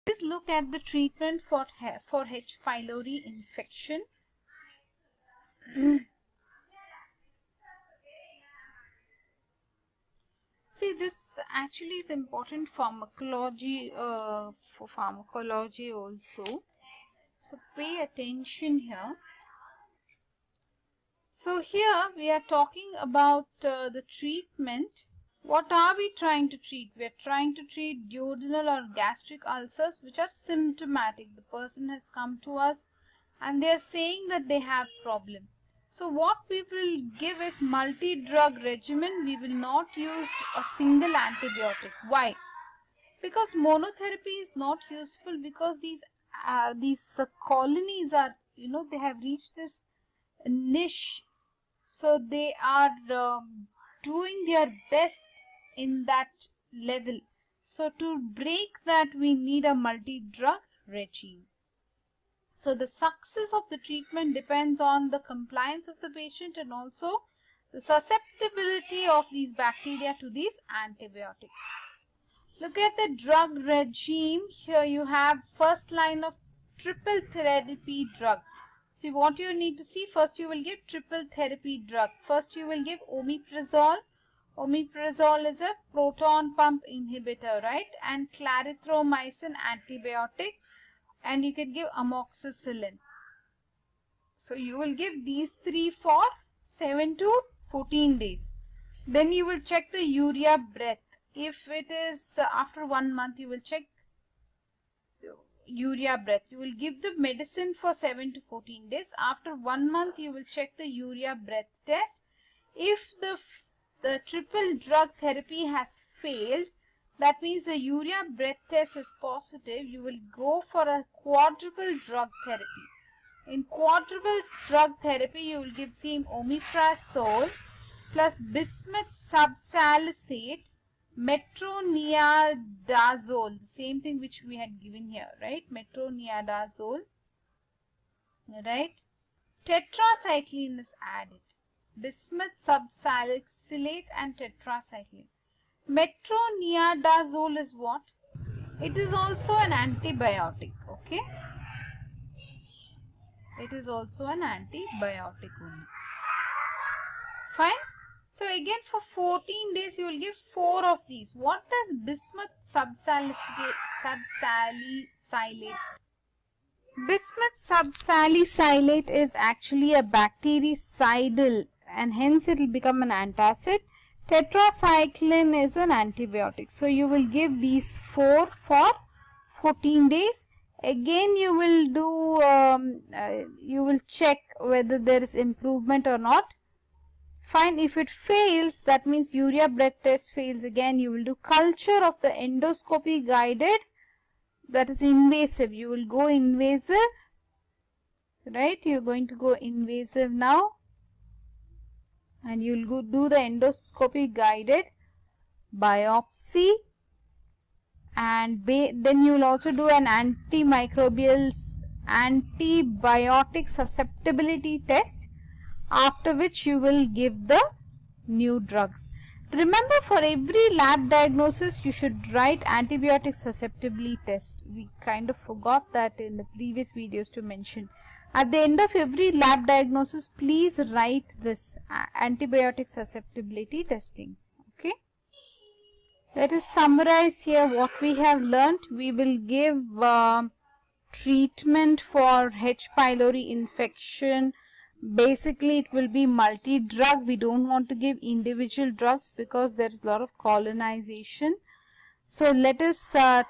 Let's look at the treatment for H. pylori infection. See, this actually is important pharmacology for pharmacology also. So pay attention here. So here we are talking about the treatment. What are we trying to treat? We are trying to treat duodenal or gastric ulcers which are symptomatic. The person has come to us and they are saying that they have problem. So what we will give is multi-drug regimen. We will not use a single antibiotic. Why? Because monotherapy is not useful, because these colonies are, they have reached this niche. So they are doing their best in that level. So to break that, we need a multi-drug regime. So the success of the treatment depends on the compliance of the patient and also the susceptibility of these bacteria to these antibiotics. Look at the drug regime. Here you have first line of triple therapy drug. See what you need to see. First you will give triple therapy drug. First you will give omeprazole. Omeprazole is a proton pump inhibitor, right? And clarithromycin antibiotic. And you can give amoxicillin. So you will give these three for 7 to 14 days. Then you will check the urea breath. If it is after 1 month, you will check urea breath. You will give the medicine for 7 to 14 days. After 1 month, you will check the urea breath test. If the triple drug therapy has failed, that means the urea breath test is positive, you will go for a quadruple drug therapy. In quadruple drug therapy, you will give same omeprazole plus bismuth subsalicate, metronidazole, the same thing which we had given here, right? Metronidazole, right? Tetracycline is added. Bismuth subsalicylate and tetracycline. Metronidazole is what? It is also an antibiotic, okay? It is also an antibiotic only. Fine. So again for 14 days you will give 4 of these. What does bismuth subsalicylate? Bismuth subsalicylate is actually a bactericidal and hence it will become an antacid. Tetracycline is an antibiotic. So you will give these 4 for 14 days. Again you will do, you will check whether there is improvement or not. Fine. If it fails, that means urea breath test fails. Again you will do culture of the endoscopy guided, that is invasive. You will go invasive, right? You are going to go invasive now. And you will go do the endoscopy guided biopsy, and then you will also do an antibiotic susceptibility test, after which you will give the new drugs. Remember, for every lab diagnosis you should write antibiotic susceptibility test. We kind of forgot that in the previous videos to mention. At the end of every lab diagnosis, please write this antibiotic susceptibility testing. Okay. Let us summarize here what we have learnt. We will give treatment for H. pylori infection. Basically, it will be multi-drug. We don't want to give individual drugs because there is a lot of colonization. So let us start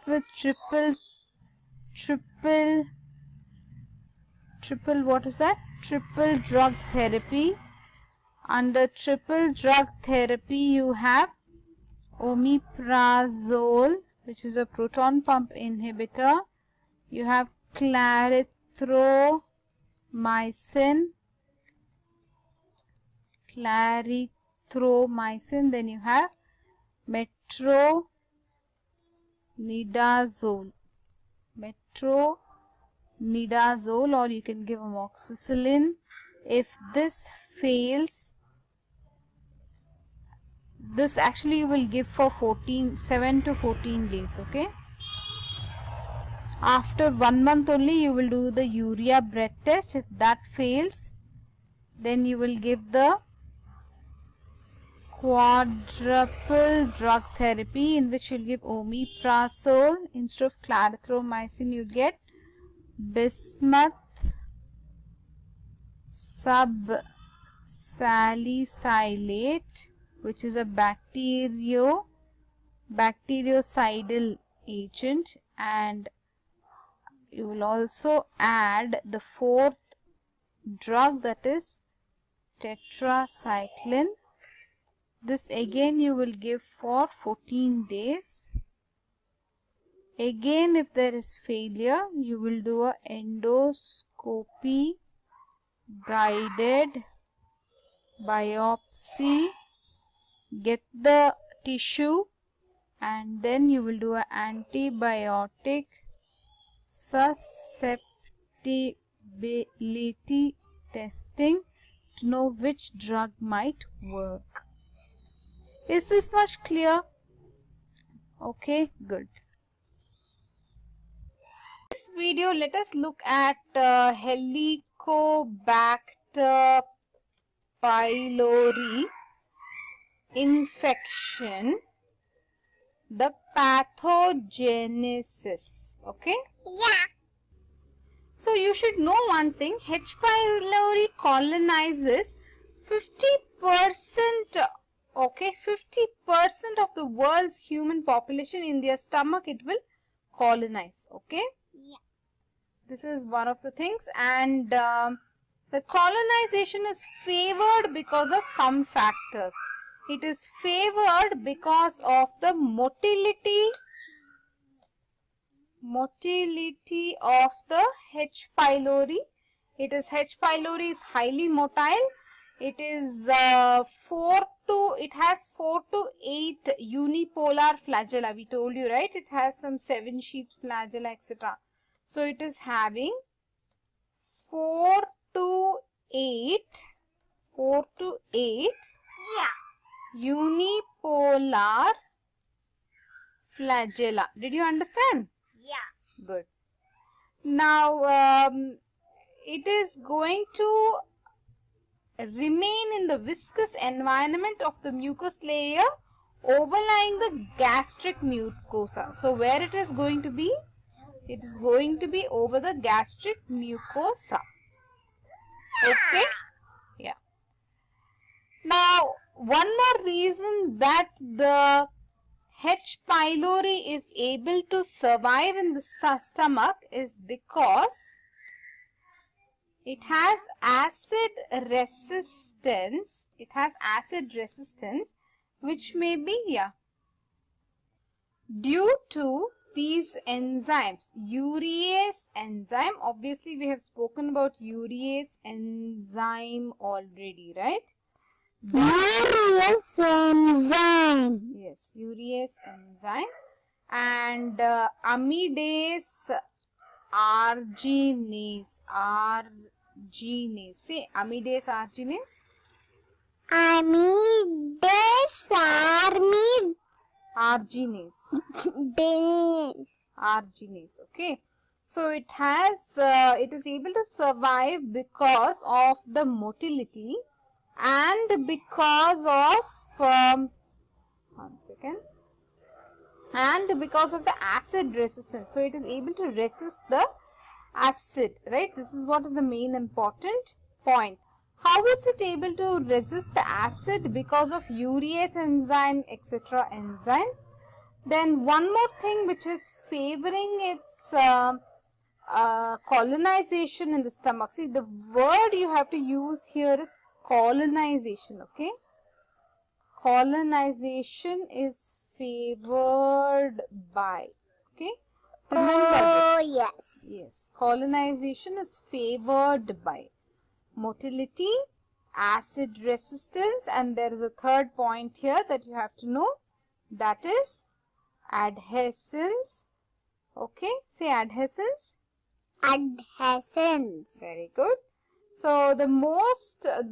with triple what is that? Triple drug therapy. Under triple drug therapy, you have omeprazole, which is a proton pump inhibitor. You have clarithromycin. Then you have metronidazole. Or you can give amoxicillin. If this fails, this actually you will give for 7 to 14 days, okay? After 1 month only you will do the urea breath test. If that fails, then you will give the quadruple drug therapy, in which you'll give omeprazole instead of clarithromycin. You get bismuth subsalicylate, which is a bactericidal agent, and you will also add the fourth drug, that is tetracycline. This again you will give for 14 days. Again, if there is failure, you will do a endoscopy guided biopsy, get the tissue, and then you will do an antibiotic susceptibility testing to know which drug might work. Is this much clear? Okay, good. This video, let us look at Helicobacter pylori infection, the pathogenesis. Okay? Yeah. So you should know one thing. H. pylori colonizes 50%. Okay, 50% of the world's human population. In their stomach it will colonize. Okay? Yeah. This is one of the things, and the colonization is favored because of some factors. It is favored because of the motility of the H. pylori. It is H. pylori is highly motile. It is it has 4 to 8 unipolar flagella. We told you, right? It has some 7 sheath flagella, etc. So it is having 4 to 8 Yeah. unipolar flagella. Did you understand? Yeah. Good. Now, it is going to remain in the viscous environment of the mucous layer overlying the gastric mucosa. So, where it is going to be? It is going to be over the gastric mucosa. Okay? Yeah. Now, one more reason that the H. pylori is able to survive in the stomach is because it has acid resistance. It has acid resistance, which may be due to these enzymes. Urease enzyme. Obviously, we have spoken about urease enzyme already, right? Urease enzyme. Yes, urease enzyme, and amidase arginase. Say amidase arginase. Arginase. Okay. So it has it is able to survive because of the motility and because of because of the acid resistance. So it is able to resist the acid, right? This is what is the main important point. How is it able to resist the acid? Because of urease enzyme, etc. enzymes. Then one more thing which is favoring its colonization in the stomach. See, the word you have to use here is colonization. Okay, colonization is favored by. Okay, remember this. Yes. Yes, colonization is favored by motility, acid resistance, and there is a third point here that you have to know, that is adhescence. Okay, say adhescence. Adhescence. Very good. So though most of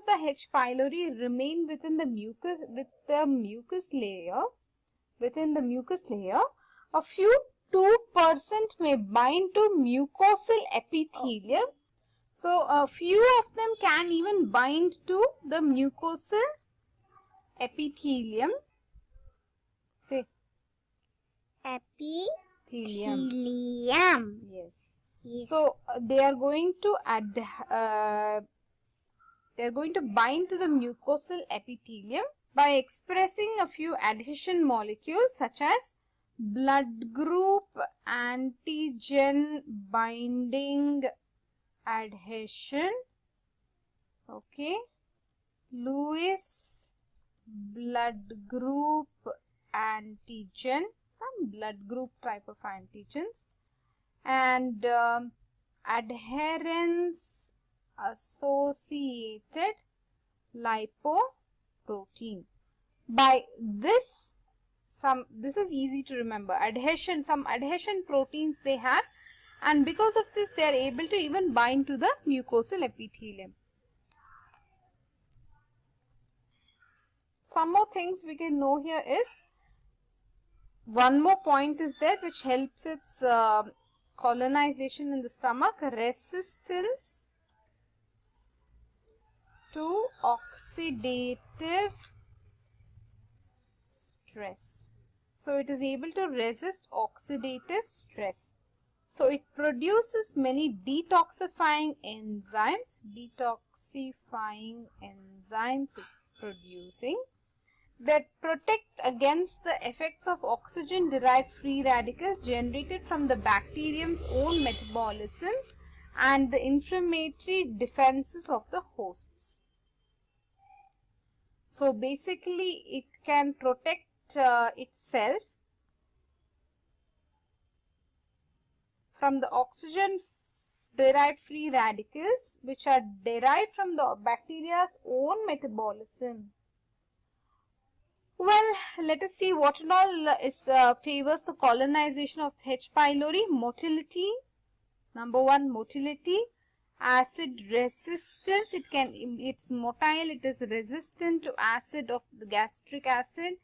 the H. pylori remain within the mucous layer, a few 2% may bind to mucosal epithelium. So a few of them can even bind to the mucosal epithelium. Say epithelium. Yes. Yes. So they are going to bind to the mucosal epithelium by expressing a few adhesion molecules such as blood group antigen binding adhesion, okay, Lewis blood group antigen, some blood group type of antigens, and adherence associated lipoprotein. By this, this is easy to remember. Some adhesion proteins they have, and because of this they are able to even bind to the mucosal epithelium. Some more things we can know here is, one more point is there which helps its colonization in the stomach: resistance to oxidative stress. So it is able to resist oxidative stress. So it produces many detoxifying enzymes. Detoxifying enzymes it's producing that protect against the effects of oxygen-derived free radicals generated from the bacterium's own metabolism and the inflammatory defenses of the hosts. So basically it can protect itself from the oxygen-derived free radicals which are derived from the bacteria's own metabolism. Well, let us see what and all favors the colonization of H. pylori. Motility. Number one, motility. Acid resistance. It's motile. It is resistant to acid of the gastric acid,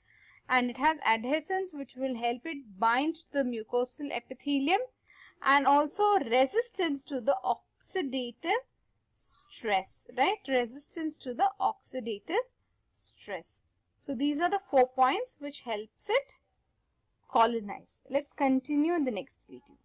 and it has adhesins which will help it bind to the mucosal epithelium, and also resistance to the oxidative stress. Right? Resistance to the oxidative stress. So these are the 4 points which helps it colonize. Let's continue in the next video.